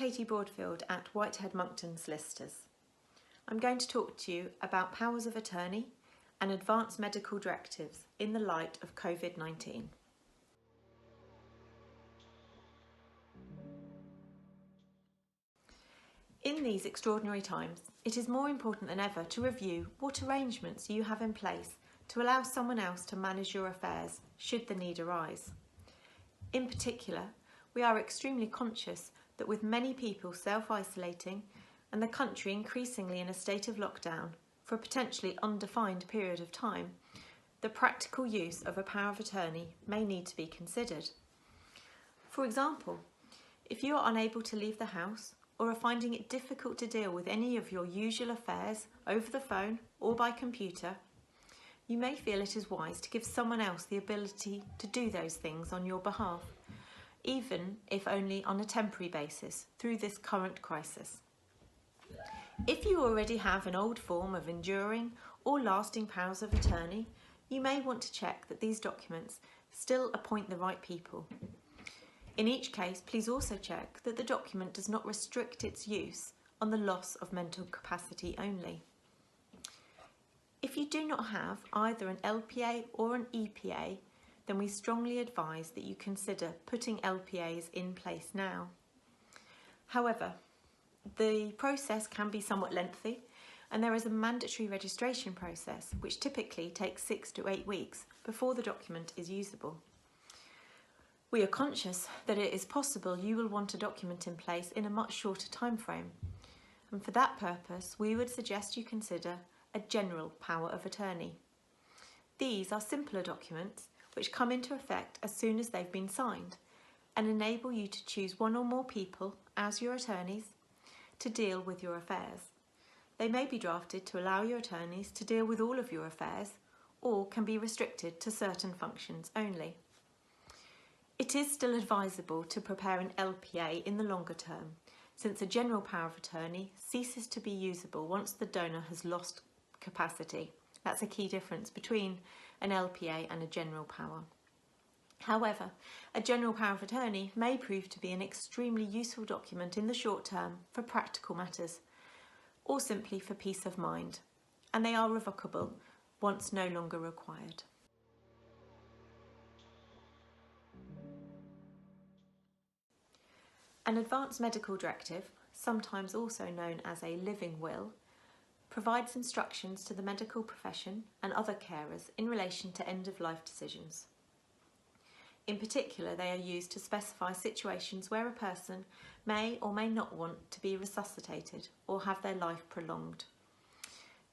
Katie Broadfield at Whitehead Monckton Solicitors. I'm going to talk to you about powers of attorney and advanced medical directives in the light of COVID-19. In these extraordinary times, it is more important than ever to review what arrangements you have in place to allow someone else to manage your affairs should the need arise. In particular, we are extremely conscious that with many people self-isolating and the country increasingly in a state of lockdown for a potentially undefined period of time, the practical use of a power of attorney may need to be considered. For example, if you are unable to leave the house or are finding it difficult to deal with any of your usual affairs over the phone or by computer, you may feel it is wise to give someone else the ability to do those things on your behalf, even if only on a temporary basis through this current crisis. If you already have an old form of enduring or lasting powers of attorney, you may want to check that these documents still appoint the right people. In each case, please also check that the document does not restrict its use on the loss of mental capacity only. If you do not have either an LPA or an EPA, then we strongly advise that you consider putting LPAs in place now. However, the process can be somewhat lengthy and there is a mandatory registration process which typically takes 6 to 8 weeks before the document is usable. We are conscious that it is possible you will want a document in place in a much shorter time frame, and for that purpose we would suggest you consider a general power of attorney. These are simpler documents which come into effect as soon as they've been signed and enable you to choose one or more people as your attorneys to deal with your affairs. They may be drafted to allow your attorneys to deal with all of your affairs or can be restricted to certain functions only. It is still advisable to prepare an LPA in the longer term, since a general power of attorney ceases to be usable once the donor has lost capacity. That's a key difference between an LPA and a general power. However, a general power of attorney may prove to be an extremely useful document in the short term for practical matters, or simply for peace of mind, and they are revocable once no longer required. An advanced medical directive, sometimes also known as a living will, provides instructions to the medical profession and other carers in relation to end-of-life decisions. In particular, they are used to specify situations where a person may or may not want to be resuscitated or have their life prolonged.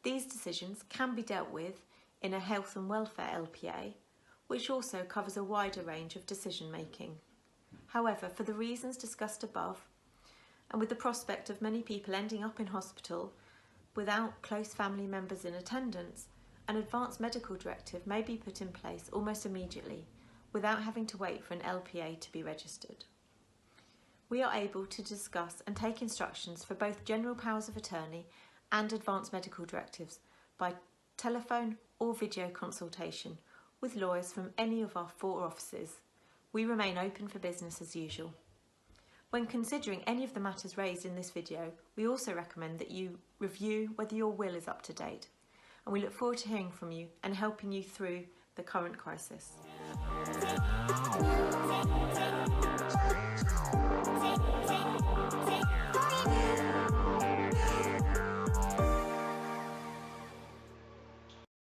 These decisions can be dealt with in a health and welfare LPA, which also covers a wider range of decision making. However, for the reasons discussed above, and with the prospect of many people ending up in hospital without close family members in attendance, an advanced medical directive may be put in place almost immediately without having to wait for an LPA to be registered. We are able to discuss and take instructions for both general powers of attorney and advanced medical directives by telephone or video consultation with lawyers from any of our 4 offices. We remain open for business as usual. When considering any of the matters raised in this video, we also recommend that you review whether your will is up to date, and we look forward to hearing from you and helping you through the current crisis.